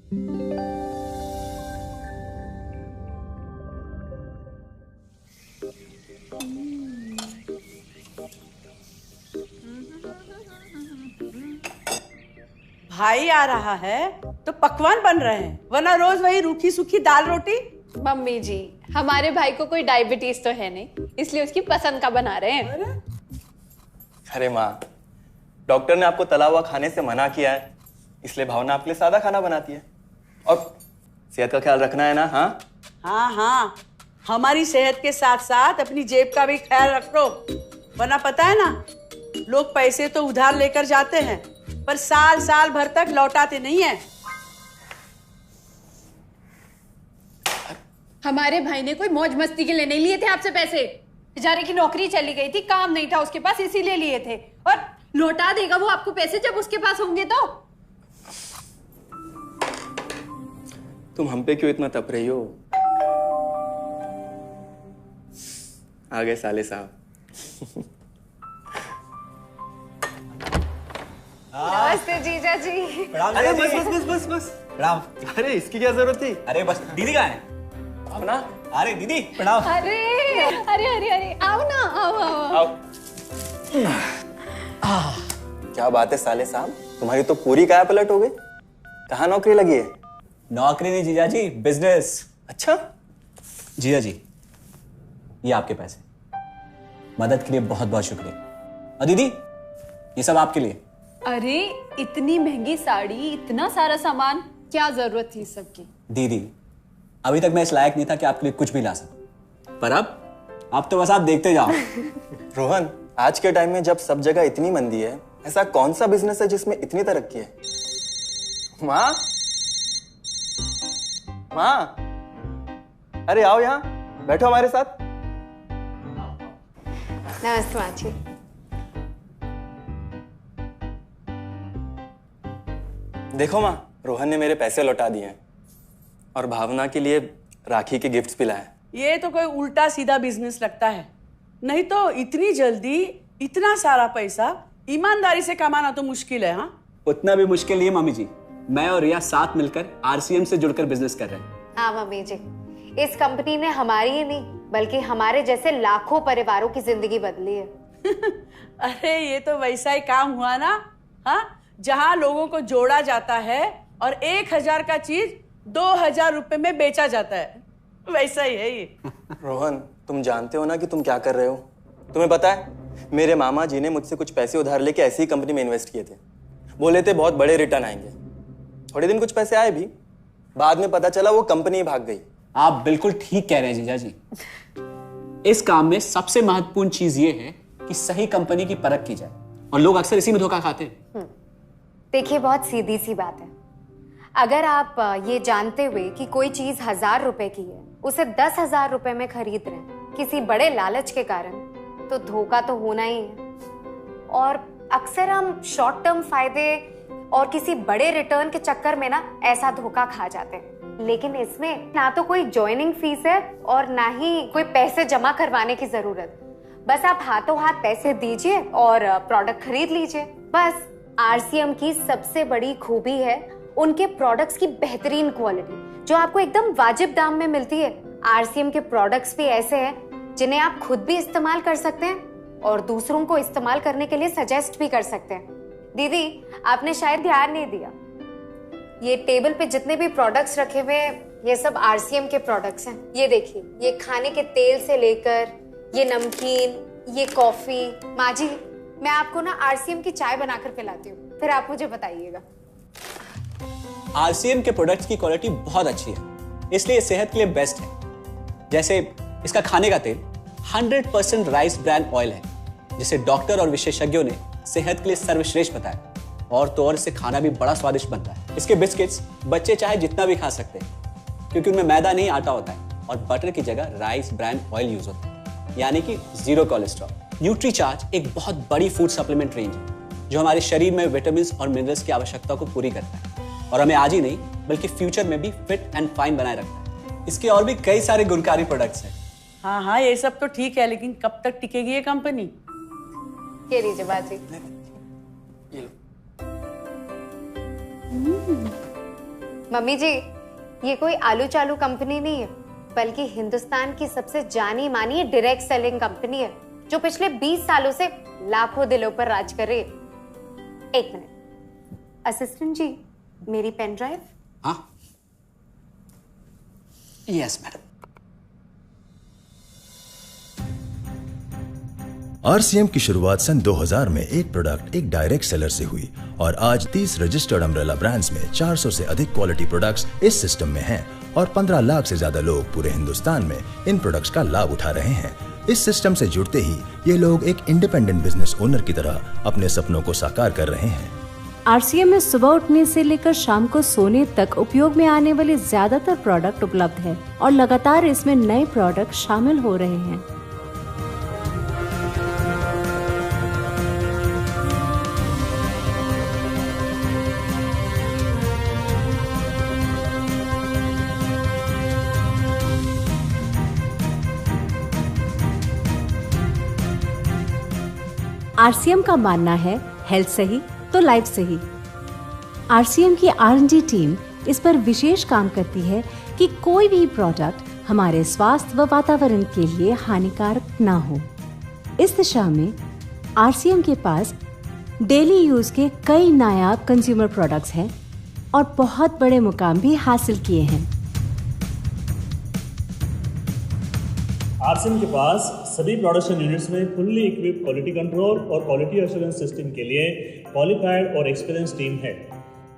भाई आ रहा है तो पकवान बन रहे हैं, वरना रोज वही रूखी सूखी दाल रोटी। मम्मी जी, हमारे भाई को कोई डायबिटीज तो है नहीं, इसलिए उसकी पसंद का बना रहे हैं। अरे माँ, डॉक्टर ने आपको तला हुआ खाने से मना किया है, इसलिए भावना आपके लिए सादा खाना बनाती है। और सेहत का ख्याल रखना है ना? हाँ हाँ हाँ, हमारी सेहत के साथ साथ अपनी जेब का भी ख्याल रखो, वरना पता है ना, लोग पैसे तो उधार लेकर जाते हैं पर साल साल भर तक लौटाते नहीं है। हमारे भाई ने कोई मौज मस्ती के लिए नहीं लिए थे आपसे पैसे। बेचारे की नौकरी चली गई थी, काम नहीं था उसके पास, इसीलिए लिए थे। और लौटा देगा वो आपको पैसे जब उसके पास होंगे तो। तुम हम पे क्यों इतना तप रही हो? आ गए साले साहब। नमस्ते जीजा जी। अरे बस बस बस बस बस प्रणाम। अरे इसकी क्या जरूरत थी? अरे बस दीदी कहाँ है? अपना? अरे दीदी प्रणाम। अरे अरे अरे अरे आओ ना, आओ। क्या बात है साले साहब, तुम्हारी तो पूरी काया पलट हो गई। कहाँ नौकरी लगी है? नौकरी नहीं जीजा जी, बिजनेस। अच्छा जीजा जी, ये आपके पैसे, मदद के लिए बहुत बहुत शुक्रिया। और दीदी, ये सब आपके लिए। अरे इतनी महंगी साड़ी, इतना सारा सामान, क्या जरूरत थी सबकी? दीदी, अभी तक मैं इस लायक नहीं था कि आपके लिए कुछ भी ला सकूं, पर अब तो बस आप देखते जाओ। रोहन, आज के टाइम में जब सब जगह इतनी मंदी है, ऐसा कौन सा बिजनेस है जिसमें इतनी तरक्की है? माँ, माँ, अरे आओ यहाँ बैठो हमारे साथ। नमस्ते माँ जी। देखो माँ, रोहन ने मेरे पैसे लौटा दिए हैं और भावना के लिए राखी के गिफ्ट्स भी लाए। ये तो कोई उल्टा सीधा बिजनेस लगता है, नहीं तो इतनी जल्दी इतना सारा पैसा ईमानदारी से कमाना तो मुश्किल है। हाँ, उतना भी मुश्किल नहीं है मम्मी जी, मैं और रिया साथ मिलकर आरसीएम से जुड़कर बिजनेस कर रहे हैं। हाँ मम्मी जी, इस कंपनी ने हमारी ही नहीं बल्कि हमारे जैसे लाखों परिवारों की जिंदगी बदली है। अरे ये तो वैसा ही काम हुआ ना, हाँ, जहाँ लोगों को जोड़ा जाता है और 1000 का चीज 2000 रुपए में बेचा जाता है, वैसा ही है ये। रोहन, तुम जानते हो ना कि तुम क्या कर रहे हो? तुम्हें पता है, मेरे मामा जी ने मुझसे कुछ पैसे उधार लेके ऐसी ही कंपनी में इन्वेस्ट किए थे। बोले थे बहुत बड़े रिटर्न आएंगे। थोड़े दिन कुछ पैसे आए भी, बाद में पता चला वो कंपनी भाग गई। आप बिल्कुल ठीक कह रहे हैं जीजा जी। इस काम में सबसे महत्वपूर्ण चीज ये है कि सही कंपनी की परख की जाए, और लोग अक्सर इसी में धोखा खाते हैं। देखिए, बहुत सीधी सी बात है। अगर आप ये जानते हुए कि कोई चीज 1000 रुपए की है, उसे 10,000 रुपए में खरीद रहे हैं किसी बड़े लालच के कारण, तो धोखा तो होना ही है। और अक्सर हम शॉर्ट टर्म फायदे और किसी बड़े रिटर्न के चक्कर में ना ऐसा धोखा खा जाते हैं। लेकिन इसमें ना तो कोई ज्वाइनिंग फीस है और ना ही कोई पैसे जमा करवाने की जरूरत। बस आप हाथों हाथ पैसे दीजिए और प्रोडक्ट खरीद लीजिए। बस आरसीएम की सबसे बड़ी खूबी है उनके प्रोडक्ट्स की बेहतरीन क्वालिटी, जो आपको एकदम वाजिब दाम में मिलती है। आरसीएम के प्रोडक्ट्स भी ऐसे हैं जिन्हें आप खुद भी इस्तेमाल कर सकते हैं और दूसरों को इस्तेमाल करने के लिए सजेस्ट भी कर सकते हैं। दीदी, आपने शायद ध्यान नहीं दिया, ये टेबल पे जितने भी प्रोडक्ट्स रखे हुए हैं, ये सब आरसीएम के प्रोडक्ट्स हैं। ये देखिए, ये खाने के तेल से लेकर ये नमकीन, ये कॉफी। माँ जी, मैं आपको ना आरसीएम की चाय बनाकर पिलाती हूँ, फिर आप मुझे बताइएगा। आरसीएम के प्रोडक्ट्स की क्वालिटी बहुत अच्छी है, इसलिए सेहत के लिए बेस्ट है। जैसे इसका खाने का तेल 100% राइस ब्रांड ऑयल है, जिसे डॉक्टर और विशेषज्ञों ने सेहत के लिए सर्वश्रेष्ठ बताया। और तो और इससे खाना भी बड़ा स्वादिष्ट बनता है। इसके बिस्किट्स बच्चे चाहे जितना भी खा सकते हैं, क्योंकि उनमें मैदा नहीं आटा होता है और बटर की जगह राइस ब्रांड ऑयल यूज होता है, यानी कि 0 कोलेस्ट्रॉल। न्यूट्रीचार्ज एक बहुत बड़ी फूड सप्लीमेंट रेंज है, जो हमारे शरीर में विटामिन्स और मिनरल्स की आवश्यकता को पूरी करता है और हमें आज ही नहीं बल्कि फ्यूचर में भी फिट एंड फाइन बनाए रखता है। इसके और भी कई सारे गुणकारी प्रोडक्ट्स हैं। हाँ हाँ, ये सब तो ठीक है, लेकिन कब तक टिकेगी ये कंपनी? ये लीजिए बाजी। ये लो। मम्मी जी, ये कोई आलू चालू कंपनी नहीं है, बल्कि हिंदुस्तान की सबसे जानी मानी डायरेक्ट सेलिंग कंपनी है, जो पिछले 20 सालों से लाखों दिलों पर राज कर रही है। एक मिनट असिस्टेंट जी, मेरी पेन ड्राइव। हाँ, यस मैडम। आरसीएम की शुरुआत सन 2000 में एक प्रोडक्ट एक डायरेक्ट सेलर से हुई और आज 30 रजिस्टर्ड अम्ब्रेला ब्रांड्स में 400 से अधिक क्वालिटी प्रोडक्ट्स इस सिस्टम में हैं और 15 लाख से ज्यादा लोग पूरे हिंदुस्तान में इन प्रोडक्ट्स का लाभ उठा रहे हैं। इस सिस्टम से जुड़ते ही ये लोग एक इंडिपेंडेंट बिजनेस ओनर की तरह अपने सपनों को साकार कर रहे हैं। आरसीएम में सुबह उठने से लेकर शाम को सोने तक उपयोग में आने वाले ज्यादातर प्रोडक्ट उपलब्ध है और लगातार इसमें नए प्रोडक्ट शामिल हो रहे हैं। आरसीएम का मानना है हेल्थ सही तो लाइफ सही। आरसीएम की R&D टीम इस पर विशेष काम करती है कि कोई भी प्रोडक्ट हमारे स्वास्थ्य व वातावरण के लिए हानिकारक ना हो। इस दिशा में आरसीएम के पास डेली यूज के कई नायाब कंज्यूमर प्रोडक्ट्स हैं और बहुत बड़े मुकाम भी हासिल किए हैं। आरसीएम के पास सभी प्रोडक्शन यूनिट्स में फुल्ली इक्विप क्वालिटी कंट्रोल और क्वालिटी एश्योरेंस सिस्टम के लिए क्वालिफाइड और एक्सपीरियंस टीम है,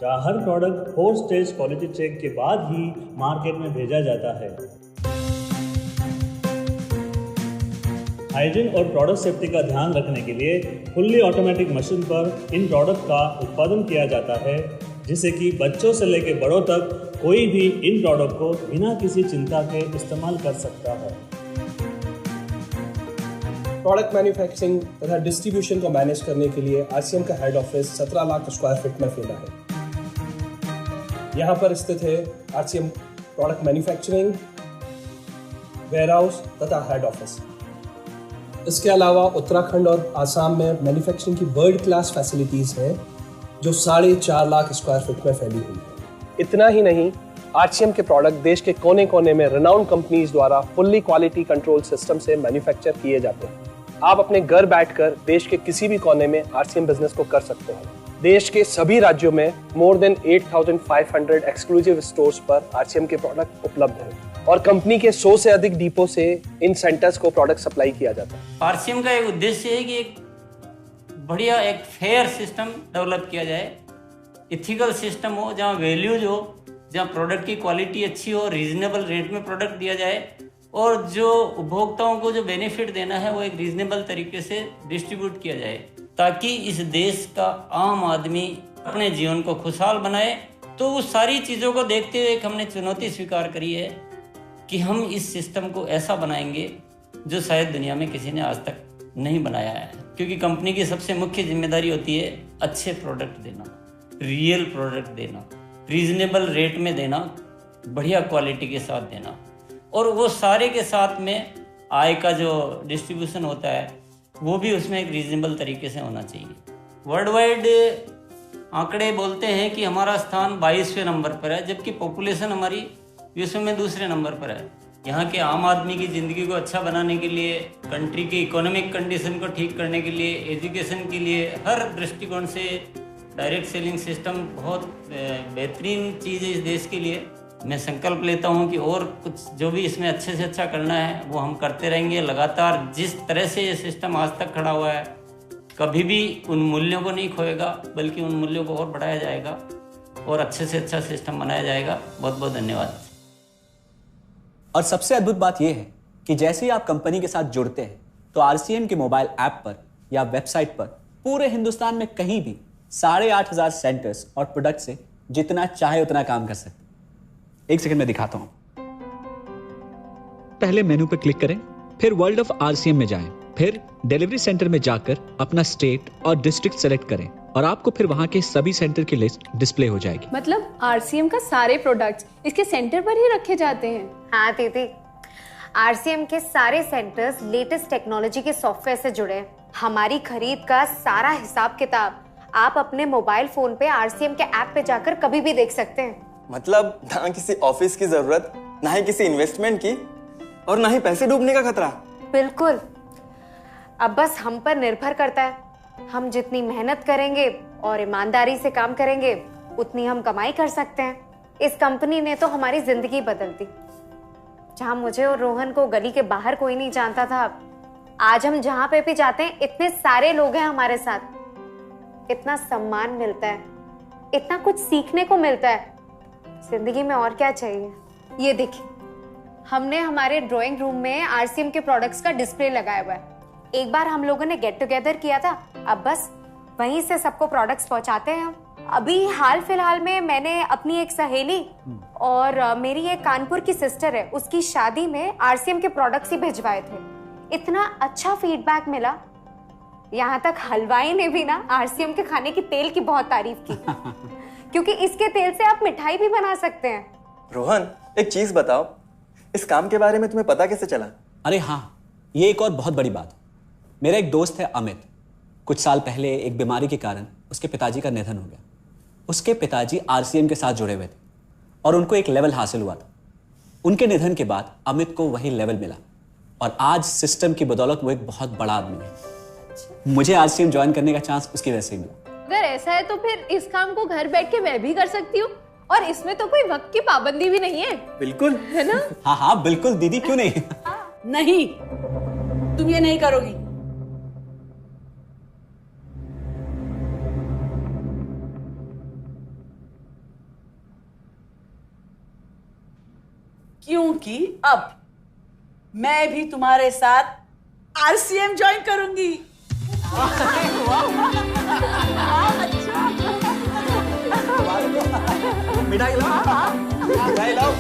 जहां हर प्रोडक्ट 4 स्टेज क्वालिटी चेक के बाद ही मार्केट में भेजा जाता है। हाइजीन और प्रोडक्ट सेफ्टी का ध्यान रखने के लिए फुल्ली ऑटोमेटिक मशीन पर इन प्रोडक्ट का उत्पादन किया जाता है, जिससे कि बच्चों से लेकर बड़ों तक कोई भी इन प्रोडक्ट को बिना किसी चिंता के इस्तेमाल कर सकता है। प्रोडक्ट मैन्युफैक्चरिंग तथा डिस्ट्रीब्यूशन को मैनेज करने के लिए आरसीएम का head office 17 lakh square feet में फैला है। यहाँ पर स्थित है आरसीएम प्रोडक्ट मैन्युफैक्चरिंग, वेयरहाउस तथा हेड ऑफिस। इसके अलावा उत्तराखंड और आसाम में मैन्युफैक्चरिंग की वर्ल्ड क्लास फैसिलिटीज़ हैं, जो 4.5 लाख स्क्वायर फीट में फैली हुई है। इतना ही नहीं, आरसीएम के प्रोडक्ट देश के कोने कोने में रेनाउंड कंपनीज द्वारा फुल्ली क्वालिटी कंट्रोल सिस्टम से मैन्युफैक्चर किए जाते हैं। आप अपने घर बैठकर देश के किसी भी कोने में आरसीएम बिजनेस को कर सकते हैं। देश के सभी राज्यों में मोर देन 8,500 एक्सक्लूसिव स्टोर्स पर आरसीएम के प्रोडक्ट उपलब्ध हैं और कंपनी के 100 से अधिक डिपो से इन सेंटर्स को प्रोडक्ट सप्लाई किया जाता है। आरसीएम का एक उद्देश्य है कि एक बढ़िया एक फेयर सिस्टम डेवलप किया जाए, इथिकल सिस्टम हो, जहाँ वैल्यूज हो, जहाँ प्रोडक्ट की क्वालिटी अच्छी हो, रीजनेबल रेट में प्रोडक्ट दिया जाए और जो उपभोक्ताओं को जो बेनिफिट देना है वो एक रीजनेबल तरीके से डिस्ट्रीब्यूट किया जाए, ताकि इस देश का आम आदमी अपने जीवन को खुशहाल बनाए। तो उस सारी चीज़ों को देखते हुए एक हमने चुनौती स्वीकार करी है कि हम इस सिस्टम को ऐसा बनाएंगे जो शायद दुनिया में किसी ने आज तक नहीं बनाया है, क्योंकि कंपनी की सबसे मुख्य जिम्मेदारी होती है अच्छे प्रोडक्ट देना, रियल प्रोडक्ट देना, रीजनेबल रेट में देना, बढ़िया क्वालिटी के साथ देना, और वो सारे के साथ में आय का जो डिस्ट्रीब्यूशन होता है वो भी उसमें एक रीजनेबल तरीके से होना चाहिए। वर्ल्ड वाइड आंकड़े बोलते हैं कि हमारा स्थान 22वें नंबर पर है, जबकि पॉपुलेशन हमारी विश्व में दूसरे नंबर पर है। यहाँ के आम आदमी की ज़िंदगी को अच्छा बनाने के लिए, कंट्री की इकोनॉमिक कंडीशन को ठीक करने के लिए, एजुकेशन के लिए, हर दृष्टिकोण से डायरेक्ट सेलिंग सिस्टम बहुत बेहतरीन चीज़ है इस देश के लिए। मैं संकल्प लेता हूं कि और कुछ जो भी इसमें अच्छे से अच्छा करना है वो हम करते रहेंगे लगातार। जिस तरह से ये सिस्टम आज तक खड़ा हुआ है, कभी भी उन मूल्यों को नहीं खोएगा, बल्कि उन मूल्यों को और बढ़ाया जाएगा और अच्छे से अच्छा सिस्टम बनाया जाएगा। बहुत बहुत धन्यवाद। और सबसे अद्भुत बात यह है कि जैसे ही आप कंपनी के साथ जुड़ते हैं तो आरसीएम के मोबाइल ऐप पर या वेबसाइट पर पूरे हिंदुस्तान में कहीं भी 8,500 सेंटर्स और प्रोडक्ट से जितना चाहे उतना काम कर सकते हैं। एक सेकंड में दिखाता हूं। पहले मेनू पर क्लिक करें, फिर वर्ल्ड ऑफ आरसीएम में जाएं, फिर डिलीवरी सेंटर में जाकर अपना स्टेट और डिस्ट्रिक्ट सेलेक्ट करें और आपको फिर वहां के सभी सेंटर की लिस्ट डिस्प्ले हो जाएगी। मतलब आरसीएम का सारे प्रोडक्ट्स इसके सेंटर पर ही रखे जाते हैं? हाँ दीदी, आरसीएम के सारे सेंटर्स लेटेस्ट टेक्नोलॉजी के सॉफ्टवेयर से जुड़े हैं। हमारी खरीद का सारा हिसाब किताब आप अपने मोबाइल फोन पे आरसीएम के ऐप पे जाकर कभी भी देख सकते हैं। मतलब ना किसी ऑफिस की जरूरत, ना ही किसी इन्वेस्टमेंट की, और ना ही पैसे डूबने का खतरा। बिल्कुल। अब बस हम पर निर्भर करता है। हम जितनी मेहनत करेंगे और ईमानदारी से काम करेंगे, उतनी हम कमाई कर सकते हैं। इस कंपनी ने तो हमारी जिंदगी बदल दी। जहां मुझे और रोहन को गली के बाहर कोई नहीं जानता था, आज हम जहां पे भी जाते हैं इतने सारे लोग हैं हमारे साथ। इतना सम्मान मिलता है, इतना कुछ सीखने को मिलता है। जिंदगी में और क्या चाहिए। ये देखिए, हमने हमारे ड्राइंग रूम में आरसीएम के प्रोडक्ट्स का डिस्प्ले लगाया हुआ है। एक बार हम लोगों ने गेट टुगेदर किया था, अब बस वहीं से सबको प्रोडक्ट्स पहुंचाते हैं हम। अभी हाल फिलहाल में मैंने अपनी एक सहेली और मेरी एक कानपुर की सिस्टर है, उसकी शादी में आरसीएम के प्रोडक्ट्स ही भिजवाए थे। इतना अच्छा फीडबैक मिला, यहाँ तक हलवाई ने भी ना आरसीएम के खाने की तेल की बहुत तारीफ की क्योंकि इसके तेल से आप मिठाई भी बना सकते हैं। रोहन, एक चीज बताओ, इस काम के बारे में तुम्हें पता कैसे चला? अरे हाँ, ये एक और बहुत बड़ी बात। मेरा एक दोस्त है अमित, कुछ साल पहले एक बीमारी के कारण उसके पिताजी का निधन हो गया। उसके पिताजी आरसीएम के साथ जुड़े हुए थे और उनको एक लेवल हासिल हुआ था। उनके निधन के बाद अमित को वही लेवल मिला और आज सिस्टम की बदौलत वो एक बहुत बड़ा आदमी है। मुझे आरसीएम ज्वाइन करने का चांस उसकी वजह से मिला। अगर ऐसा है तो फिर इस काम को घर बैठ के मैं भी कर सकती हूँ, और इसमें तो कोई वक्त की पाबंदी भी नहीं है। बिल्कुल, है ना? हाँ हाँ बिल्कुल दीदी, क्यों नहीं। नहीं, तुम ये नहीं करोगी। क्योंकि अब मैं भी तुम्हारे साथ आरसीएम ज्वाइन करूंगी। मिठाई लाओ।